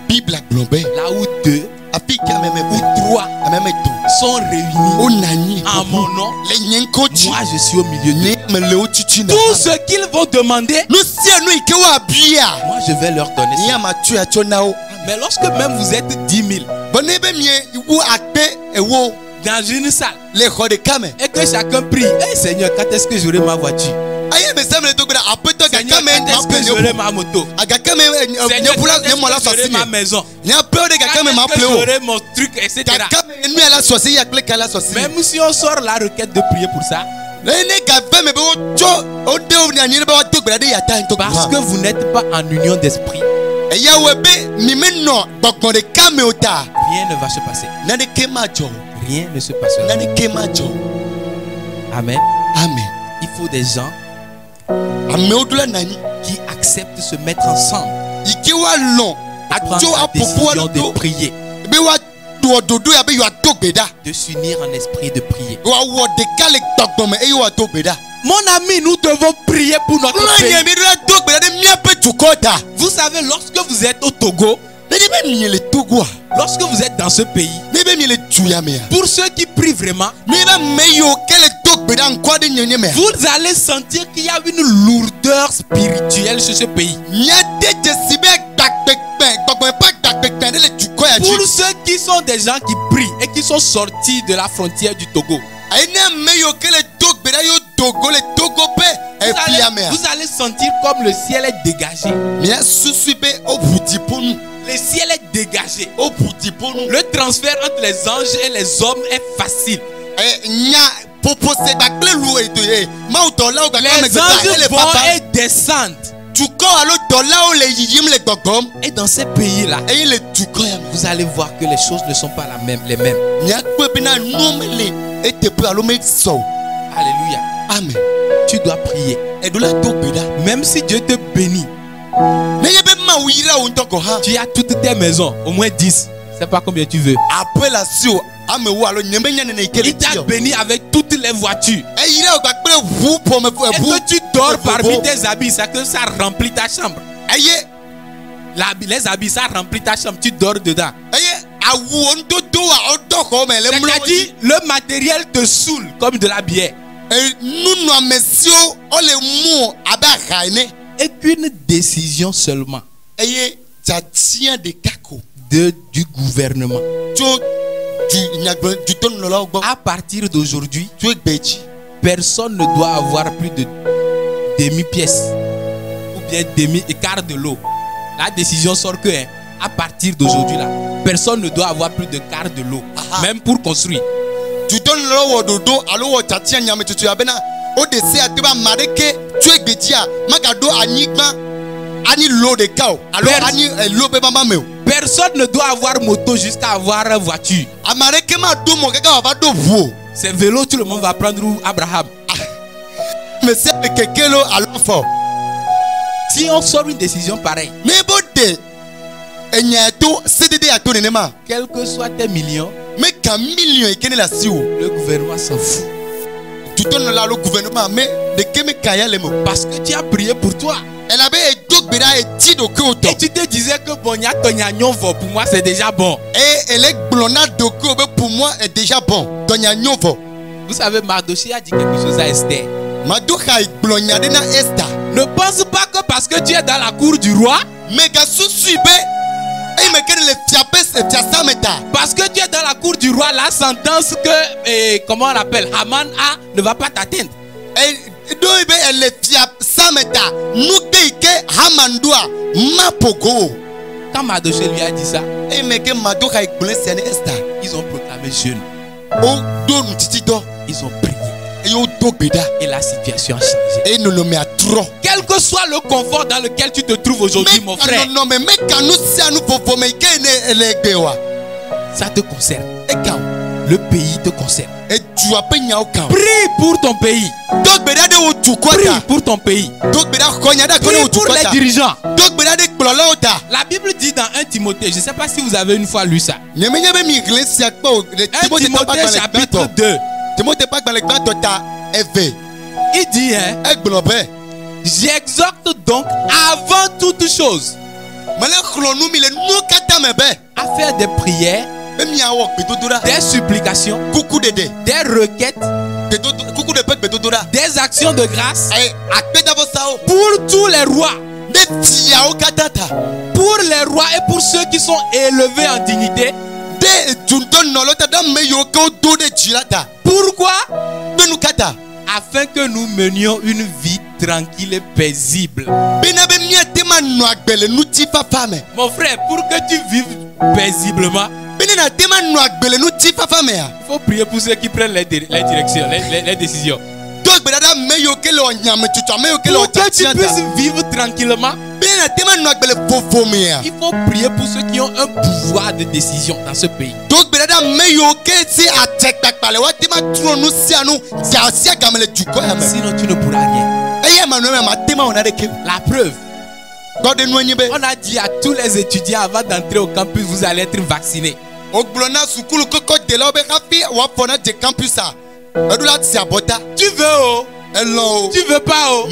Bible à globé. Là où 2 ou 3 sont réunis en mon nom, moi je suis au milieu d'eux. Tout ce qu'ils vont demander, moi je vais leur donner ça. Mais lorsque même vous êtes 10 000 dans une salle et que chacun prie, hey Seigneur, quand est-ce que j'aurai ma voiture? Seigneur, quand est-ce que j'aurai ma moto? Seigneur, quand est-ce que j'aurai ma maison? Quand est-ce que j'aurai mon truc, etc. Même si on sort la requête de prier pour ça, parce que vous n'êtes pas en union d'esprit, rien ne va se passer. Rien ne se passera. Amen. Amen. Il faut des gens qui acceptent de se mettre ensemble à prendre la décision de prier, de s'unir en esprit de prier. Mon ami, nous devons prier pour notre pays. Vous savez, lorsque vous êtes au Togo, lorsque vous êtes dans ce pays, pour ceux qui prient vraiment, vous allez sentir qu'il y a une lourdeur spirituelle sur ce pays. Pour ceux qui sont des gens qui prient et qui sont sortis de la frontière du Togo, vous allez sentir comme le ciel est dégagé. Le ciel est dégagé. Le transfert entre les anges et les hommes est facile. Les anges vont et descendent. Et dans ces pays-là, vous allez voir que les choses ne sont pas les mêmes. Alléluia. Amen. Tu dois prier. Même si Dieu te bénit, tu as toutes tes maisons, au moins 10. Je ne sais pas combien tu veux. Il t'a béni avec toutes les voitures. Et que tu dors parmi tes habits, c'est que ça remplit ta chambre. Les habits, ça remplit ta chambre. Tu dors dedans. C'est-à-dire, le matériel te saoule comme de la bière. Et qu'une décision seulement du gouvernement. À partir d'aujourd'hui, personne ne doit avoir plus de demi-pièce ou bien demi-quart de l'eau. La décision sort que à partir d'aujourd'hui là, personne ne doit avoir plus de quart de l'eau, même pour construire. Personne ne doit avoir moto jusqu'à avoir voiture. C'est vélo, tout le monde va prendre Abraham. Si on sort une décision pareille, quels que soient tes millions, le gouvernement s'en fout. Parce que tu as prié pour toi. Et tu te disais que pour moi c'est déjà bon. Vous savez, Mardoché a dit quelque chose à Esther. Ne pense pas que parce que tu es dans la cour du roi, parce que tu es dans la cour du roi, la sentence que, comment on l'appelle, Haman a, ne va pas t'atteindre. Quand Mardoché lui a dit ça, ils ont proclamé jeûne. Ils ont prié. Et la situation a changé. Quel que soit le confort dans lequel tu te trouves aujourd'hui, mon frère, ça te concerne. Le pays te concerne. Prie pour ton pays. Prie pour ton pays. Prie pour les dirigeants. La Bible dit dans 1 Timothée, je ne sais pas si vous avez une fois lu ça. 1 Timothée chapitre 2. Il dit, j'exhorte donc avant toute chose à faire des prières, des supplications, des requêtes, des actions de grâce pour tous les rois, pour les rois et pour ceux qui sont élevés en dignité. Pourquoi? Afin que nous menions une vie tranquille et paisible. Mon frère, pour que tu vives paisiblement, il faut prier pour ceux qui prennent les directions, les décisions. Pour que tu puisses vivre tranquillement, il faut prier pour ceux qui ont un pouvoir de décision dans ce pays. Sinon tu ne pourras rien. La preuve, on a dit à tous les étudiants avant d'entrer au campus, vous allez être vaccinés. Tu veux oh? Tu veux pas oh?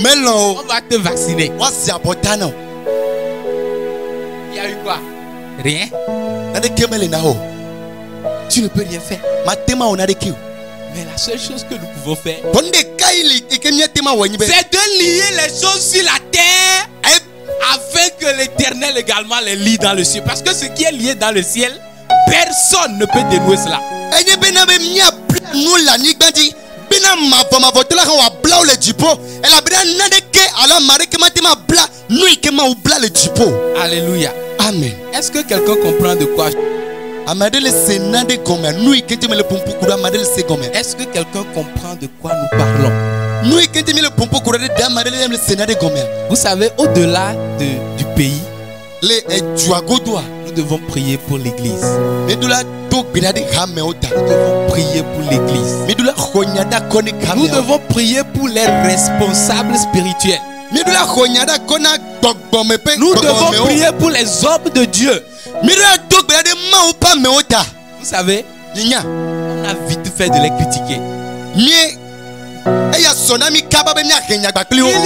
On va te vacciner. Il y a eu quoi? Rien. Tu ne peux rien faire. Mais la seule chose que nous pouvons faire, c'est de lier les choses sur la terre afin que l'Éternel également les lie dans le ciel. Parce que ce qui est lié dans le ciel, personne ne peut dénouer cela. Alléluia. Amen. Est-ce que quelqu'un comprend de quoi? Est-ce que quelqu'un comprend de quoi nous parlons? Vous savez, au-delà du pays, nous devons prier pour l'église. Nous devons prier pour l'église. Nous devons prier pour les responsables spirituels. Nous devons prier pour les hommes de Dieu. Vous savez, on a vite fait de les critiquer. Il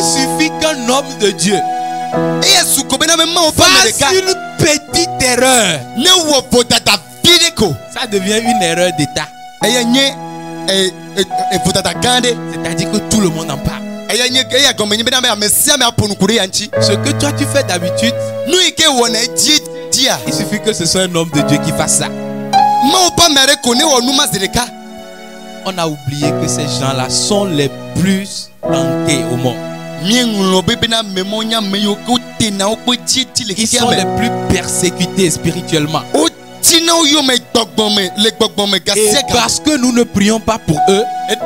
suffit qu'un homme de Dieu fasse une petite erreur, ça devient une erreur d'État. C'est-à-dire que tout le monde en parle. Ce que toi tu fais d'habitude, il suffit que ce soit un homme de Dieu qui fasse ça. On a oublié que ces gens-là sont les plus tentés au monde. Ils sont les plus persécutés spirituellement. Et parce que nous ne prions pas pour eux, il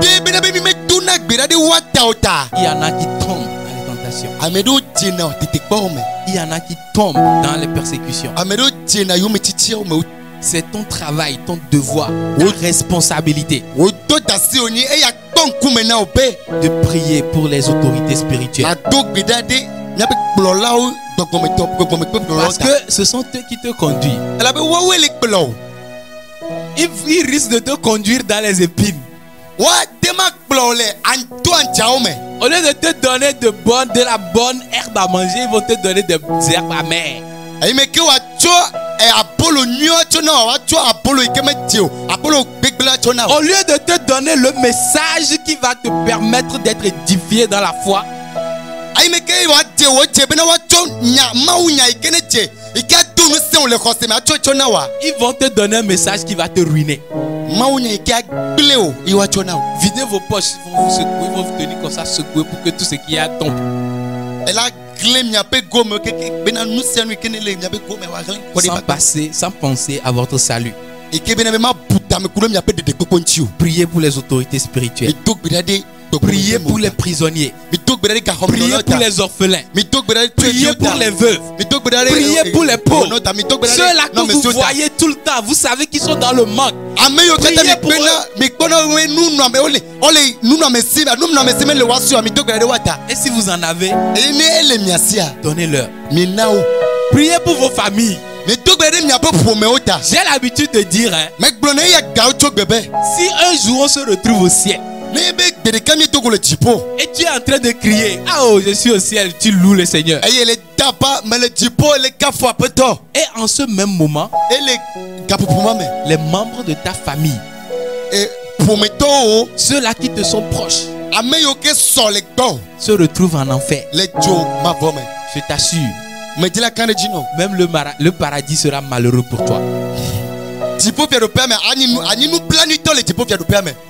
y en a qui tombent dans les tentations. Il y en a qui tombent dans les persécutions. C'est ton travail, ton devoir, ta responsabilité de prier pour les autorités spirituelles. Parce que ce sont eux qui te conduisent. Ils risquent de te conduire dans les épines. Au lieu de te donner de la bonne herbe à manger, ils vont te donner des herbes amères. Au lieu de te donner le message qui va te permettre d'être édifié dans la foi, ils vont te donner un message qui va te ruiner. Videz vos poches, ils vont vous secouer, ils vont vous tenir comme ça, secouer pour que tout ce qu'il y a tombe. Sans penser à votre salut. Priez pour les autorités spirituelles. Priez pour les prisonniers. Priez pour les orphelins. Priez pour les veuves. Priez pour les pauvres. Ceux-là que vous voyez tout le temps, vous savez qu'ils sont dans le manque. Priez pour eux. Et si vous en avez, donnez-leur. Priez pour vos familles. J'ai l'habitude de dire, si un jour on se retrouve au ciel et tu es en train de crier, ah oh, je suis au ciel, tu loues le Seigneur. Et en ce même moment, les membres de ta famille, ceux-là qui te sont proches, se retrouvent en enfer. Je t'assure, même le paradis sera malheureux pour toi.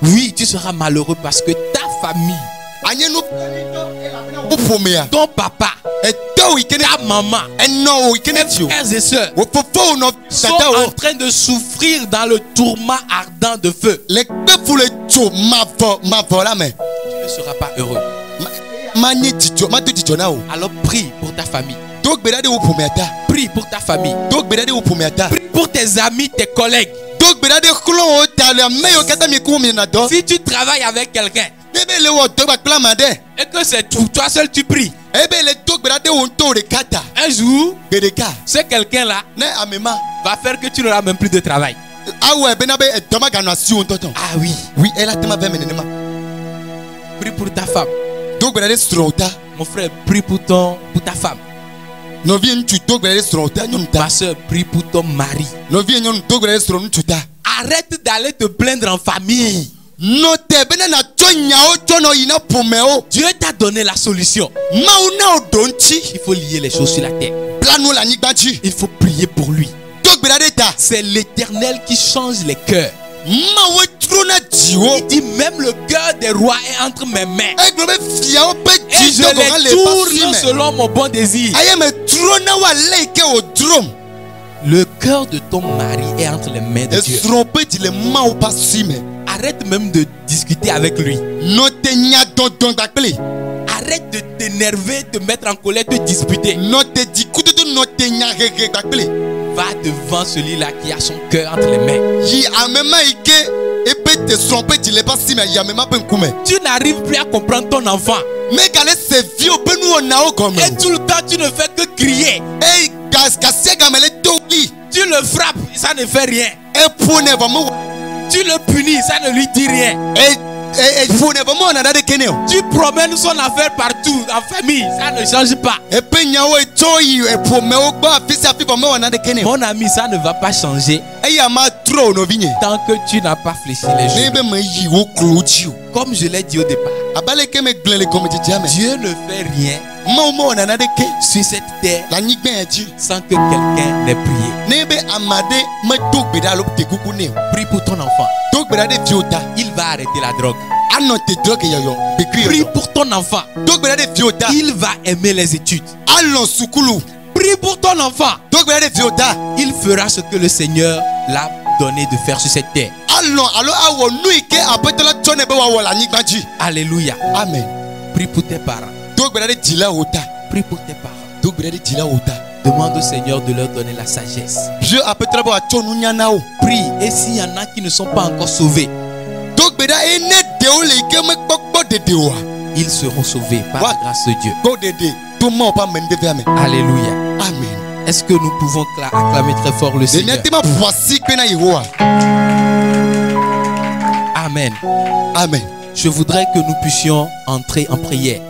Oui, tu seras malheureux parce que ta famille, ton papa, ta maman, tes frères et sœurs sont en train de souffrir dans le tourment ardent de feu. Tu ne seras pas heureux. Alors prie pour ta famille. Prie pour ta famille. Prie pour tes amis, tes collègues. Si tu travailles avec quelqu'un et que c'est toi seul tu pries, un jour, ce quelqu'un-là va faire que tu n'auras même plus de travail. Ah oui. Prie pour ta femme. Mon frère, prie pour ta femme. Ma soeur, prie pour ton mari. Arrête d'aller te plaindre en famille. Dieu t'a donné la solution. Il faut lier les choses sur la terre. Il faut prier pour lui. C'est l'Éternel qui change les cœurs. Il dit même le cœur des rois est entre mes mains. Et je les tourne selon mon bon désir. Le cœur de ton mari est entre les mains de Dieu. Arrête même de discuter avec lui. Arrête de t'énerver, te mettre en colère, te disputer. Va devant celui-là qui a son cœur entre les mains. Tu n'arrives plus à comprendre ton enfant. Et tout le temps tu ne fais que crier. Tu le frappes, ça ne fait rien. Tu le punis, ça ne lui dit rien. Tu promènes son affaire partout, en famille, ça ne change pas. Mon ami, ça ne va pas changer tant que tu n'as pas fléchi les genoux. Comme je l'ai dit au départ, Dieu ne fait rien sur cette terre sans que quelqu'un n'ait prié. Prie pour ton enfant. Il va arrêter la drogue. Prie pour ton enfant. Il va aimer les études. Prie pour ton enfant. Il fera ce que le Seigneur l'a donné de faire sur cette terre. Alléluia. Amen. Prie pour tes parents. Prie pour tes parents. Demande au Seigneur de leur donner la sagesse. Prie. Et s'il y en a qui ne sont pas encore sauvés, ils seront sauvés par la grâce de Dieu. Alléluia. Amen. Est-ce que nous pouvons acclamer très fort le Seigneur? Amen. Amen. Je voudrais que nous puissions entrer en prière.